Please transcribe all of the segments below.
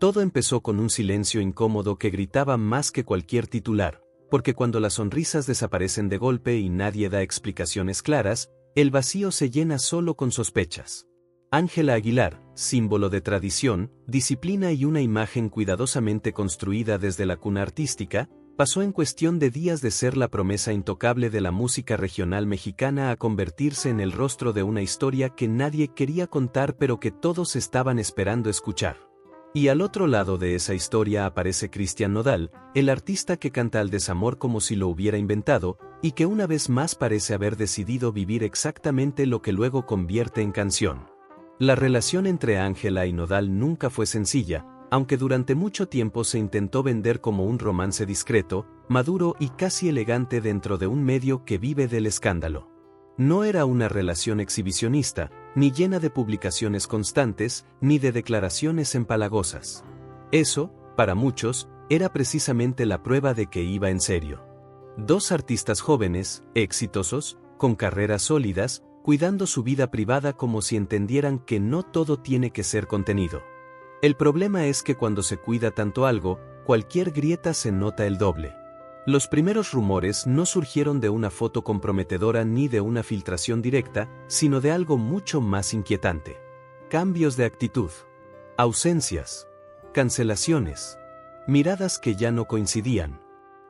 Todo empezó con un silencio incómodo que gritaba más que cualquier titular, porque cuando las sonrisas desaparecen de golpe y nadie da explicaciones claras, el vacío se llena solo con sospechas. Ángela Aguilar, símbolo de tradición, disciplina y una imagen cuidadosamente construida desde la cuna artística, pasó en cuestión de días de ser la promesa intocable de la música regional mexicana a convertirse en el rostro de una historia que nadie quería contar pero que todos estaban esperando escuchar. Y al otro lado de esa historia aparece Cristian Nodal, el artista que canta al desamor como si lo hubiera inventado, y que una vez más parece haber decidido vivir exactamente lo que luego convierte en canción. La relación entre Ángela y Nodal nunca fue sencilla, aunque durante mucho tiempo se intentó vender como un romance discreto, maduro y casi elegante dentro de un medio que vive del escándalo. No era una relación exhibicionista, ni llena de publicaciones constantes, ni de declaraciones empalagosas. Eso, para muchos, era precisamente la prueba de que iba en serio. Dos artistas jóvenes, exitosos, con carreras sólidas, cuidando su vida privada como si entendieran que no todo tiene que ser contenido. El problema es que cuando se cuida tanto algo, cualquier grieta se nota el doble. Los primeros rumores no surgieron de una foto comprometedora ni de una filtración directa, sino de algo mucho más inquietante. Cambios de actitud, ausencias, cancelaciones, miradas que ya no coincidían.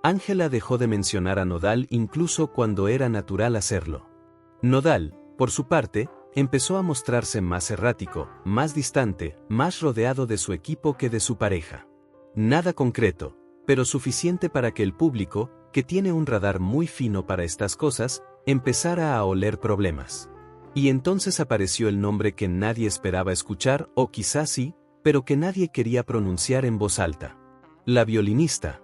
Ángela dejó de mencionar a Nodal incluso cuando era natural hacerlo. Nodal, por su parte, empezó a mostrarse más errático, más distante, más rodeado de su equipo que de su pareja. Nada concreto, pero suficiente para que el público, que tiene un radar muy fino para estas cosas, empezara a oler problemas. Y entonces apareció el nombre que nadie esperaba escuchar, o quizás sí, pero que nadie quería pronunciar en voz alta. La violinista.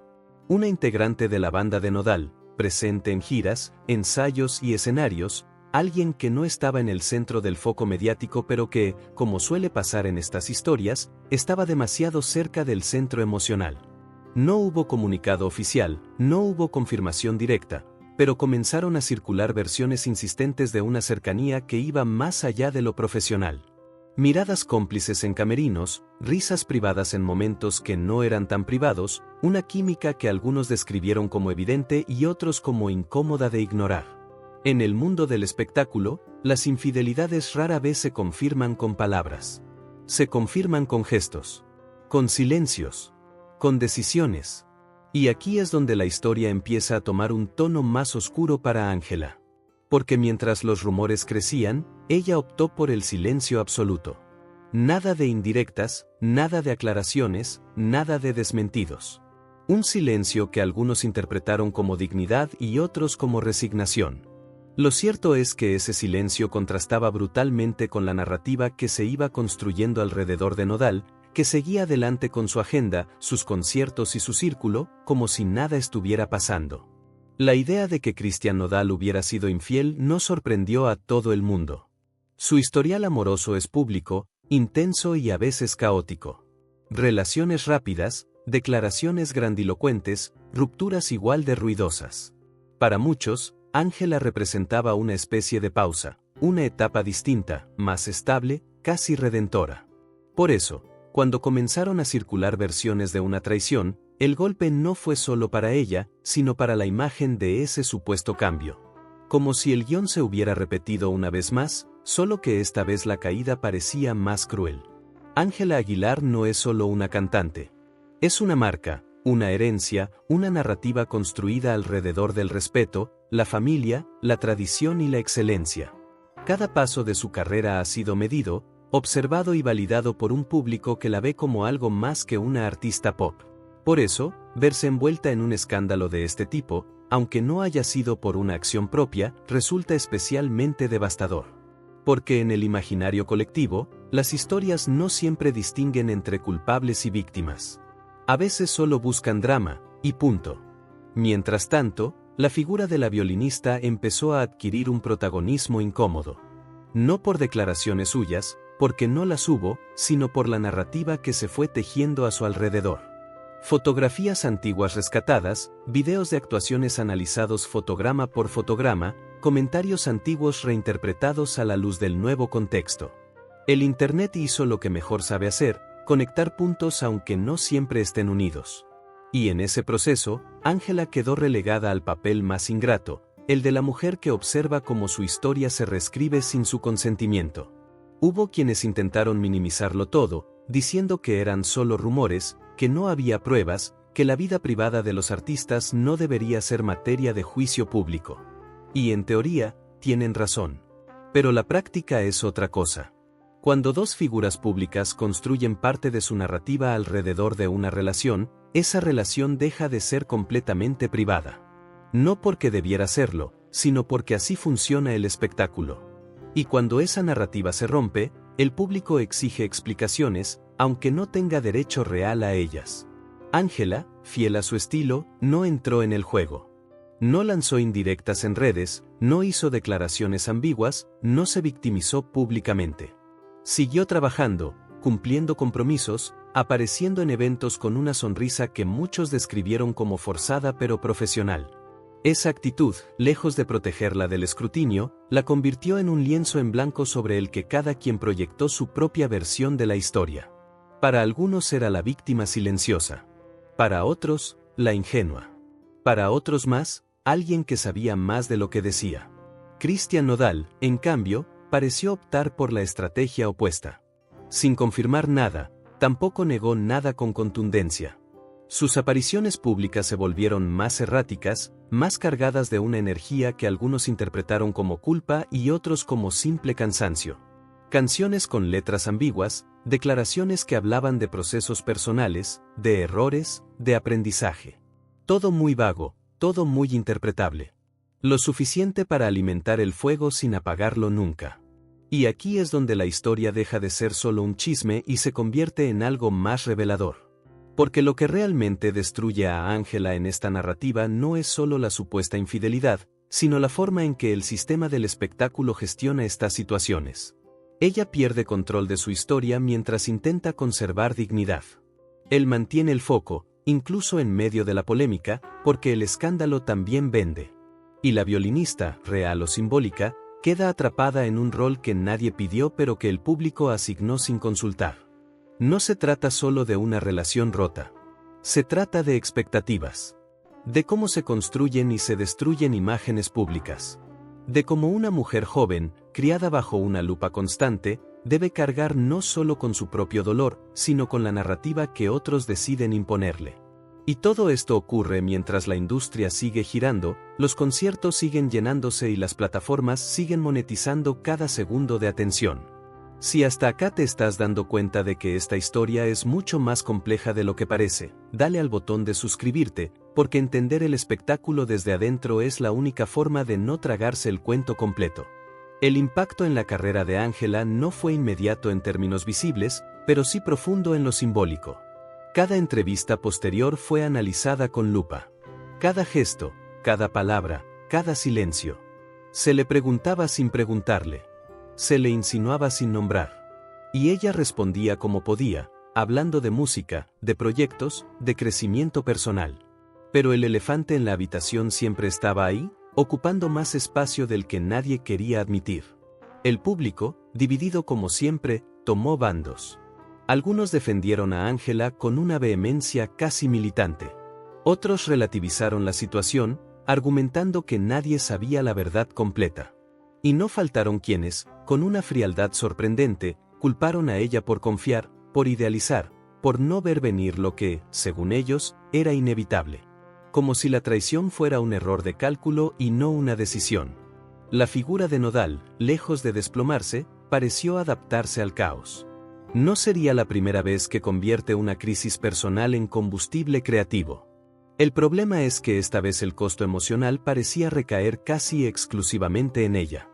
Una integrante de la banda de Nodal, presente en giras, ensayos y escenarios, alguien que no estaba en el centro del foco mediático pero que, como suele pasar en estas historias, estaba demasiado cerca del centro emocional. No hubo comunicado oficial, no hubo confirmación directa, pero comenzaron a circular versiones insistentes de una cercanía que iba más allá de lo profesional. Miradas cómplices en camerinos, risas privadas en momentos que no eran tan privados, una química que algunos describieron como evidente y otros como incómoda de ignorar. En el mundo del espectáculo, las infidelidades rara vez se confirman con palabras. Se confirman con gestos, con silencios, con decisiones. Y aquí es donde la historia empieza a tomar un tono más oscuro para Ángela. Porque mientras los rumores crecían, ella optó por el silencio absoluto. Nada de indirectas, nada de aclaraciones, nada de desmentidos. Un silencio que algunos interpretaron como dignidad y otros como resignación. Lo cierto es que ese silencio contrastaba brutalmente con la narrativa que se iba construyendo alrededor de Nodal, que seguía adelante con su agenda, sus conciertos y su círculo, como si nada estuviera pasando. La idea de que Cristian Nodal hubiera sido infiel no sorprendió a todo el mundo. Su historial amoroso es público, intenso y a veces caótico. Relaciones rápidas, declaraciones grandilocuentes, rupturas igual de ruidosas. Para muchos, Ángela representaba una especie de pausa, una etapa distinta, más estable, casi redentora. Por eso, cuando comenzaron a circular versiones de una traición, el golpe no fue solo para ella, sino para la imagen de ese supuesto cambio. Como si el guión se hubiera repetido una vez más, solo que esta vez la caída parecía más cruel. Ángela Aguilar no es solo una cantante. Es una marca, una herencia, una narrativa construida alrededor del respeto, la familia, la tradición y la excelencia. Cada paso de su carrera ha sido medido, observado y validado por un público que la ve como algo más que una artista pop. Por eso, verse envuelta en un escándalo de este tipo, aunque no haya sido por una acción propia, resulta especialmente devastador. Porque en el imaginario colectivo, las historias no siempre distinguen entre culpables y víctimas. A veces solo buscan drama, y punto. Mientras tanto, la figura de la violinista empezó a adquirir un protagonismo incómodo. No por declaraciones suyas, porque no las hubo, sino por la narrativa que se fue tejiendo a su alrededor. Fotografías antiguas rescatadas, videos de actuaciones analizados fotograma por fotograma, comentarios antiguos reinterpretados a la luz del nuevo contexto. El Internet hizo lo que mejor sabe hacer, conectar puntos aunque no siempre estén unidos. Y en ese proceso, Ángela quedó relegada al papel más ingrato, el de la mujer que observa cómo su historia se reescribe sin su consentimiento. Hubo quienes intentaron minimizarlo todo, diciendo que eran solo rumores, que no había pruebas, que la vida privada de los artistas no debería ser materia de juicio público. Y en teoría, tienen razón. Pero la práctica es otra cosa. Cuando dos figuras públicas construyen parte de su narrativa alrededor de una relación, esa relación deja de ser completamente privada. No porque debiera serlo, sino porque así funciona el espectáculo. Y cuando esa narrativa se rompe, el público exige explicaciones, aunque no tenga derecho real a ellas. Ángela, fiel a su estilo, no entró en el juego. No lanzó indirectas en redes, no hizo declaraciones ambiguas, no se victimizó públicamente. Siguió trabajando, cumpliendo compromisos, apareciendo en eventos con una sonrisa que muchos describieron como forzada pero profesional. Esa actitud, lejos de protegerla del escrutinio, la convirtió en un lienzo en blanco sobre el que cada quien proyectó su propia versión de la historia. Para algunos era la víctima silenciosa. Para otros, la ingenua. Para otros más, alguien que sabía más de lo que decía. Cristian Nodal, en cambio, pareció optar por la estrategia opuesta. Sin confirmar nada, tampoco negó nada con contundencia. Sus apariciones públicas se volvieron más erráticas, más cargadas de una energía que algunos interpretaron como culpa y otros como simple cansancio. Canciones con letras ambiguas, declaraciones que hablaban de procesos personales, de errores, de aprendizaje. Todo muy vago, todo muy interpretable. Lo suficiente para alimentar el fuego sin apagarlo nunca. Y aquí es donde la historia deja de ser solo un chisme y se convierte en algo más revelador. Porque lo que realmente destruye a Ángela en esta narrativa no es solo la supuesta infidelidad, sino la forma en que el sistema del espectáculo gestiona estas situaciones. Ella pierde control de su historia mientras intenta conservar dignidad. Él mantiene el foco, incluso en medio de la polémica, porque el escándalo también vende. Y la violinista, real o simbólica, queda atrapada en un rol que nadie pidió pero que el público asignó sin consultar. No se trata solo de una relación rota. Se trata de expectativas. De cómo se construyen y se destruyen imágenes públicas. De cómo una mujer joven, criada bajo una lupa constante, debe cargar no solo con su propio dolor, sino con la narrativa que otros deciden imponerle. Y todo esto ocurre mientras la industria sigue girando, los conciertos siguen llenándose y las plataformas siguen monetizando cada segundo de atención. Si hasta acá te estás dando cuenta de que esta historia es mucho más compleja de lo que parece, dale al botón de suscribirte, porque entender el espectáculo desde adentro es la única forma de no tragarse el cuento completo. El impacto en la carrera de Ángela no fue inmediato en términos visibles, pero sí profundo en lo simbólico. Cada entrevista posterior fue analizada con lupa. Cada gesto, cada palabra, cada silencio. Se le preguntaba sin preguntarle. Se le insinuaba sin nombrar. Y ella respondía como podía, hablando de música, de proyectos, de crecimiento personal. Pero el elefante en la habitación siempre estaba ahí, ocupando más espacio del que nadie quería admitir. El público, dividido como siempre, tomó bandos. Algunos defendieron a Ángela con una vehemencia casi militante. Otros relativizaron la situación, argumentando que nadie sabía la verdad completa. Y no faltaron quienes, con una frialdad sorprendente, culparon a ella por confiar, por idealizar, por no ver venir lo que, según ellos, era inevitable. Como si la traición fuera un error de cálculo y no una decisión. La figura de Nodal, lejos de desplomarse, pareció adaptarse al caos. No sería la primera vez que convierte una crisis personal en combustible creativo. El problema es que esta vez el costo emocional parecía recaer casi exclusivamente en ella.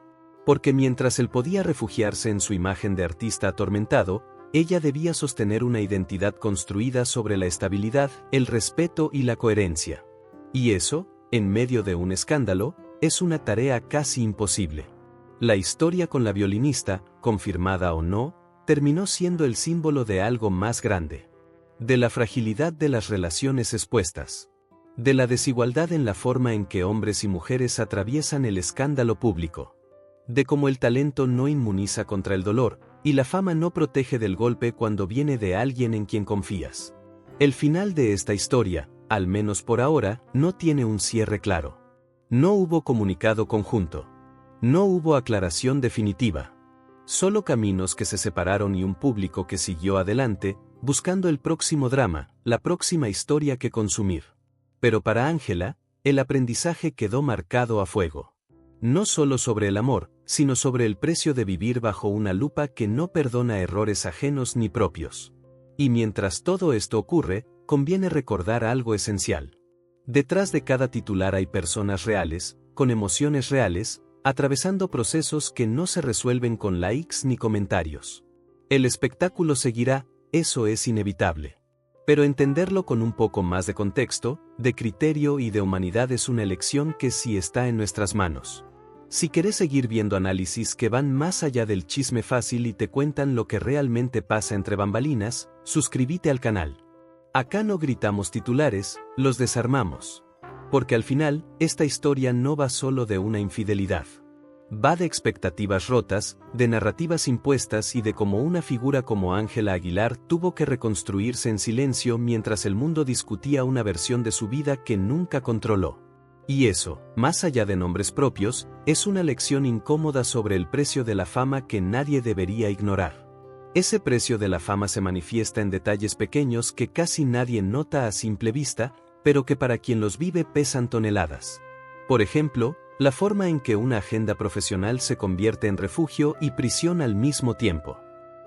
Porque mientras él podía refugiarse en su imagen de artista atormentado, ella debía sostener una identidad construida sobre la estabilidad, el respeto y la coherencia. Y eso, en medio de un escándalo, es una tarea casi imposible. La historia con la violinista, confirmada o no, terminó siendo el símbolo de algo más grande. De la fragilidad de las relaciones expuestas. De la desigualdad en la forma en que hombres y mujeres atraviesan el escándalo público. De cómo el talento no inmuniza contra el dolor, y la fama no protege del golpe cuando viene de alguien en quien confías. El final de esta historia, al menos por ahora, no tiene un cierre claro. No hubo comunicado conjunto. No hubo aclaración definitiva. Solo caminos que se separaron y un público que siguió adelante, buscando el próximo drama, la próxima historia que consumir. Pero para Ángela, el aprendizaje quedó marcado a fuego. No solo sobre el amor, sino sobre el precio de vivir bajo una lupa que no perdona errores ajenos ni propios. Y mientras todo esto ocurre, conviene recordar algo esencial. Detrás de cada titular hay personas reales, con emociones reales, atravesando procesos que no se resuelven con likes ni comentarios. El espectáculo seguirá, eso es inevitable. Pero entenderlo con un poco más de contexto, de criterio y de humanidad es una elección que sí está en nuestras manos. Si querés seguir viendo análisis que van más allá del chisme fácil y te cuentan lo que realmente pasa entre bambalinas, suscríbete al canal. Acá no gritamos titulares, los desarmamos. Porque al final, esta historia no va solo de una infidelidad. Va de expectativas rotas, de narrativas impuestas y de cómo una figura como Ángela Aguilar tuvo que reconstruirse en silencio mientras el mundo discutía una versión de su vida que nunca controló. Y eso, más allá de nombres propios, es una lección incómoda sobre el precio de la fama que nadie debería ignorar. Ese precio de la fama se manifiesta en detalles pequeños que casi nadie nota a simple vista, pero que para quien los vive pesan toneladas. Por ejemplo, la forma en que una agenda profesional se convierte en refugio y prisión al mismo tiempo.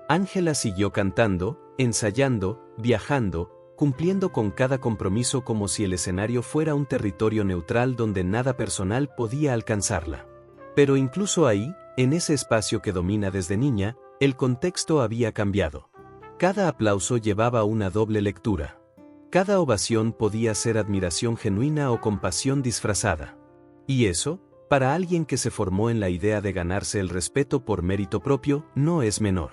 Ángela siguió cantando, ensayando, viajando, cumpliendo con cada compromiso como si el escenario fuera un territorio neutral donde nada personal podía alcanzarla. Pero incluso ahí, en ese espacio que domina desde niña, el contexto había cambiado. Cada aplauso llevaba una doble lectura. Cada ovación podía ser admiración genuina o compasión disfrazada. Y eso, para alguien que se formó en la idea de ganarse el respeto por mérito propio, no es menor.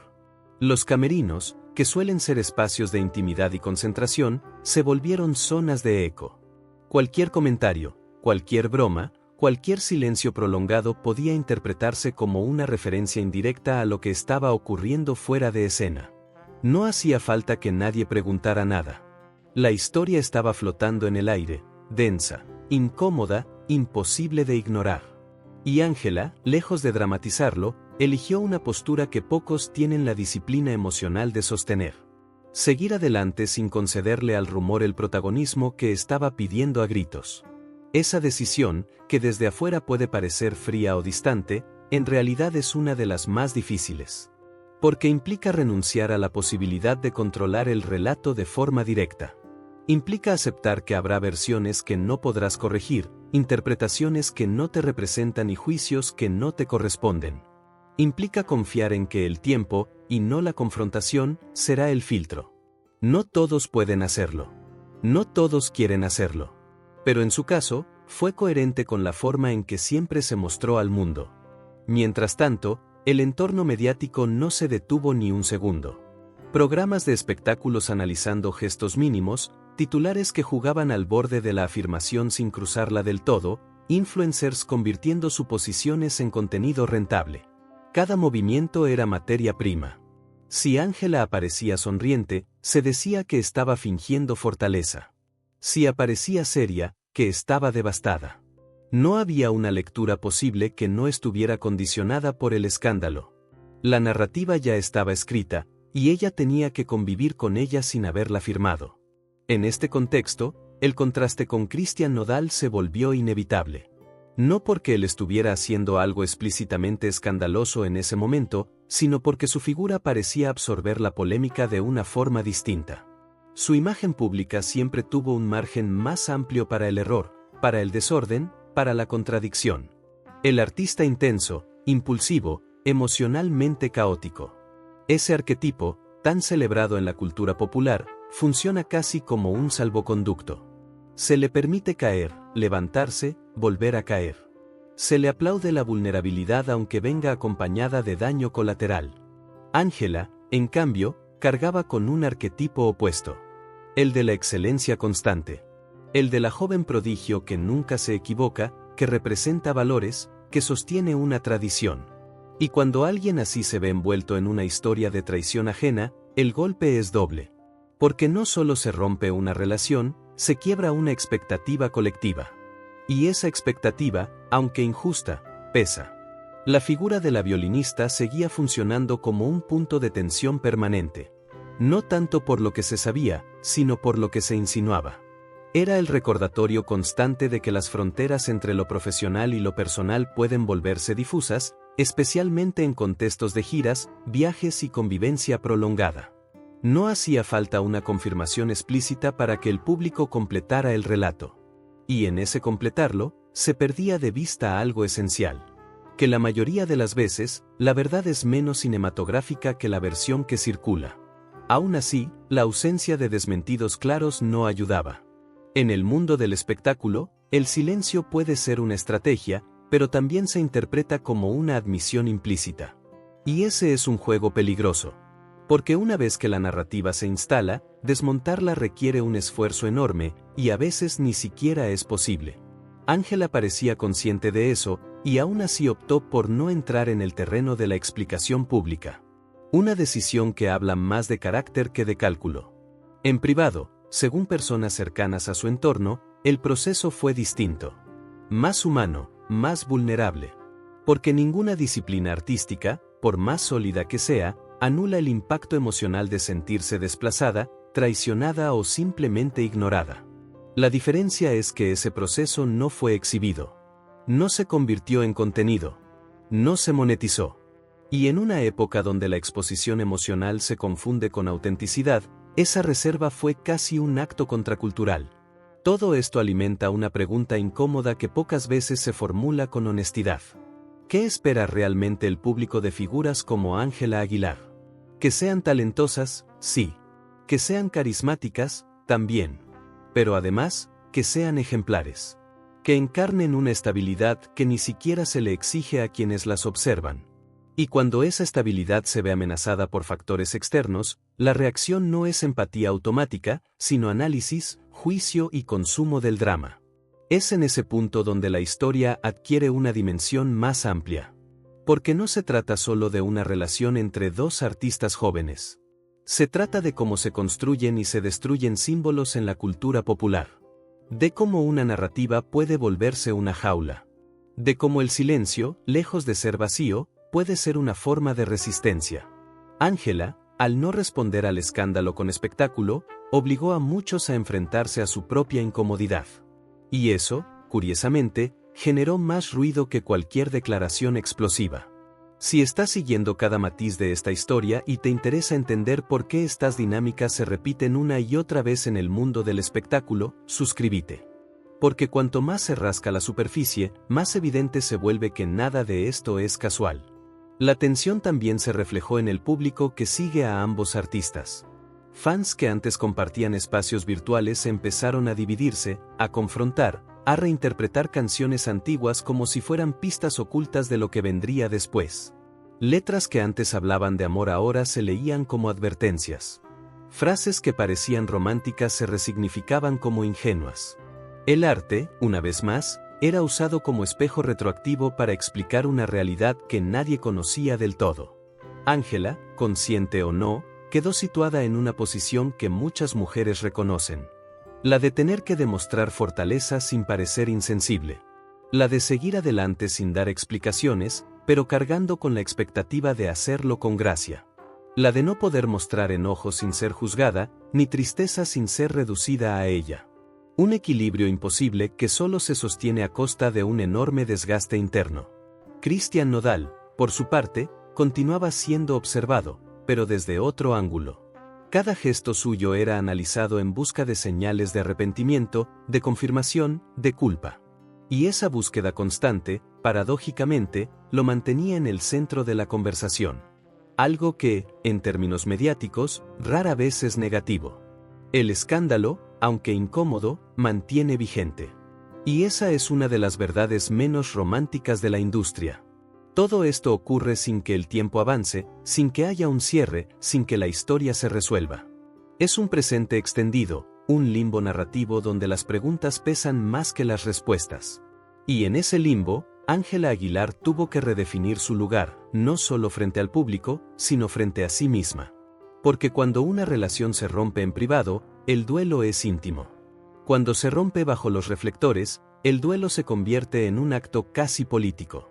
Los camerinos, que suelen ser espacios de intimidad y concentración, se volvieron zonas de eco. Cualquier comentario, cualquier broma, cualquier silencio prolongado podía interpretarse como una referencia indirecta a lo que estaba ocurriendo fuera de escena. No hacía falta que nadie preguntara nada. La historia estaba flotando en el aire, densa, incómoda, imposible de ignorar. Y Ángela, lejos de dramatizarlo, eligió una postura que pocos tienen la disciplina emocional de sostener. Seguir adelante sin concederle al rumor el protagonismo que estaba pidiendo a gritos. Esa decisión, que desde afuera puede parecer fría o distante, en realidad es una de las más difíciles. Porque implica renunciar a la posibilidad de controlar el relato de forma directa. Implica aceptar que habrá versiones que no podrás corregir, interpretaciones que no te representan y juicios que no te corresponden. Implica confiar en que el tiempo, y no la confrontación, será el filtro. No todos pueden hacerlo. No todos quieren hacerlo. Pero en su caso, fue coherente con la forma en que siempre se mostró al mundo. Mientras tanto, el entorno mediático no se detuvo ni un segundo. Programas de espectáculos analizando gestos mínimos, titulares que jugaban al borde de la afirmación sin cruzarla del todo, influencers convirtiendo suposiciones en contenido rentable. Cada movimiento era materia prima. Si Ángela aparecía sonriente, se decía que estaba fingiendo fortaleza. Si aparecía seria, que estaba devastada. No había una lectura posible que no estuviera condicionada por el escándalo. La narrativa ya estaba escrita, y ella tenía que convivir con ella sin haberla firmado. En este contexto, el contraste con Cristian Nodal se volvió inevitable. No porque él estuviera haciendo algo explícitamente escandaloso en ese momento, sino porque su figura parecía absorber la polémica de una forma distinta. Su imagen pública siempre tuvo un margen más amplio para el error, para el desorden, para la contradicción. El artista intenso, impulsivo, emocionalmente caótico. Ese arquetipo, tan celebrado en la cultura popular, funciona casi como un salvoconducto. Se le permite caer, levantarse, volver a caer. Se le aplaude la vulnerabilidad aunque venga acompañada de daño colateral. Ángela, en cambio, cargaba con un arquetipo opuesto. El de la excelencia constante. El de la joven prodigio que nunca se equivoca, que representa valores, que sostiene una tradición. Y cuando alguien así se ve envuelto en una historia de traición ajena, el golpe es doble. Porque no solo se rompe una relación, se quiebra una expectativa colectiva. Y esa expectativa, aunque injusta, pesa. La figura de la violinista seguía funcionando como un punto de tensión permanente. No tanto por lo que se sabía, sino por lo que se insinuaba. Era el recordatorio constante de que las fronteras entre lo profesional y lo personal pueden volverse difusas, especialmente en contextos de giras, viajes y convivencia prolongada. No hacía falta una confirmación explícita para que el público completara el relato. Y en ese completarlo, se perdía de vista algo esencial. Que la mayoría de las veces, la verdad es menos cinematográfica que la versión que circula. Aún así, la ausencia de desmentidos claros no ayudaba. En el mundo del espectáculo, el silencio puede ser una estrategia, pero también se interpreta como una admisión implícita. Y ese es un juego peligroso. Porque una vez que la narrativa se instala, desmontarla requiere un esfuerzo enorme, y a veces ni siquiera es posible. Ángela parecía consciente de eso, y aún así optó por no entrar en el terreno de la explicación pública. Una decisión que habla más de carácter que de cálculo. En privado, según personas cercanas a su entorno, el proceso fue distinto. Más humano, más vulnerable. Porque ninguna disciplina artística, por más sólida que sea, anula el impacto emocional de sentirse desplazada, traicionada o simplemente ignorada. La diferencia es que ese proceso no fue exhibido. No se convirtió en contenido. No se monetizó. Y en una época donde la exposición emocional se confunde con autenticidad, esa reserva fue casi un acto contracultural. Todo esto alimenta una pregunta incómoda que pocas veces se formula con honestidad. ¿Qué espera realmente el público de figuras como Ángela Aguilar? Que sean talentosas, sí. Que sean carismáticas, también. Pero además, que sean ejemplares. Que encarnen una estabilidad que ni siquiera se le exige a quienes las observan. Y cuando esa estabilidad se ve amenazada por factores externos, la reacción no es empatía automática, sino análisis, juicio y consumo del drama. Es en ese punto donde la historia adquiere una dimensión más amplia. Porque no se trata solo de una relación entre dos artistas jóvenes. Se trata de cómo se construyen y se destruyen símbolos en la cultura popular. De cómo una narrativa puede volverse una jaula. De cómo el silencio, lejos de ser vacío, puede ser una forma de resistencia. Ángela, al no responder al escándalo con espectáculo, obligó a muchos a enfrentarse a su propia incomodidad. Y eso, curiosamente, generó más ruido que cualquier declaración explosiva. Si estás siguiendo cada matiz de esta historia y te interesa entender por qué estas dinámicas se repiten una y otra vez en el mundo del espectáculo, suscríbete. Porque cuanto más se rasca la superficie, más evidente se vuelve que nada de esto es casual. La tensión también se reflejó en el público que sigue a ambos artistas. Fans que antes compartían espacios virtuales empezaron a dividirse, a confrontar, a reinterpretar canciones antiguas como si fueran pistas ocultas de lo que vendría después. Letras que antes hablaban de amor ahora se leían como advertencias. Frases que parecían románticas se resignificaban como ingenuas. El arte, una vez más, era usado como espejo retroactivo para explicar una realidad que nadie conocía del todo. Ángela, consciente o no, quedó situada en una posición que muchas mujeres reconocen. La de tener que demostrar fortaleza sin parecer insensible. La de seguir adelante sin dar explicaciones, pero cargando con la expectativa de hacerlo con gracia. La de no poder mostrar enojo sin ser juzgada, ni tristeza sin ser reducida a ella. Un equilibrio imposible que solo se sostiene a costa de un enorme desgaste interno. Cristian Nodal, por su parte, continuaba siendo observado, pero desde otro ángulo. Cada gesto suyo era analizado en busca de señales de arrepentimiento, de confirmación, de culpa. Y esa búsqueda constante, paradójicamente, lo mantenía en el centro de la conversación. Algo que, en términos mediáticos, rara vez es negativo. El escándalo, aunque incómodo, mantiene vigente. Y esa es una de las verdades menos románticas de la industria. Todo esto ocurre sin que el tiempo avance, sin que haya un cierre, sin que la historia se resuelva. Es un presente extendido, un limbo narrativo donde las preguntas pesan más que las respuestas. Y en ese limbo, Ángela Aguilar tuvo que redefinir su lugar, no solo frente al público, sino frente a sí misma. Porque cuando una relación se rompe en privado, el duelo es íntimo. Cuando se rompe bajo los reflectores, el duelo se convierte en un acto casi político.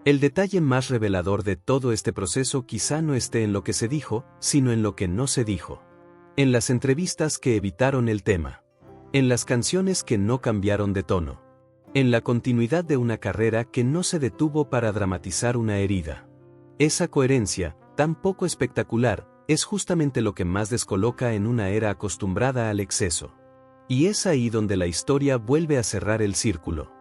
El detalle más revelador de todo este proceso quizá no esté en lo que se dijo, sino en lo que no se dijo. En las entrevistas que evitaron el tema. En las canciones que no cambiaron de tono. En la continuidad de una carrera que no se detuvo para dramatizar una herida. Esa coherencia, tan poco espectacular, es justamente lo que más descoloca en una era acostumbrada al exceso. Y es ahí donde la historia vuelve a cerrar el círculo.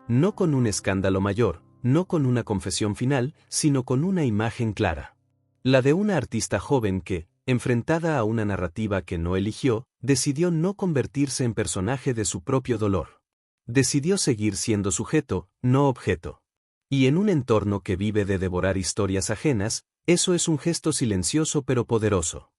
No con un escándalo mayor, no con una confesión final, sino con una imagen clara. La de una artista joven que, enfrentada a una narrativa que no eligió, decidió no convertirse en personaje de su propio dolor. Decidió seguir siendo sujeto, no objeto. Y en un entorno que vive de devorar historias ajenas, eso es un gesto silencioso pero poderoso.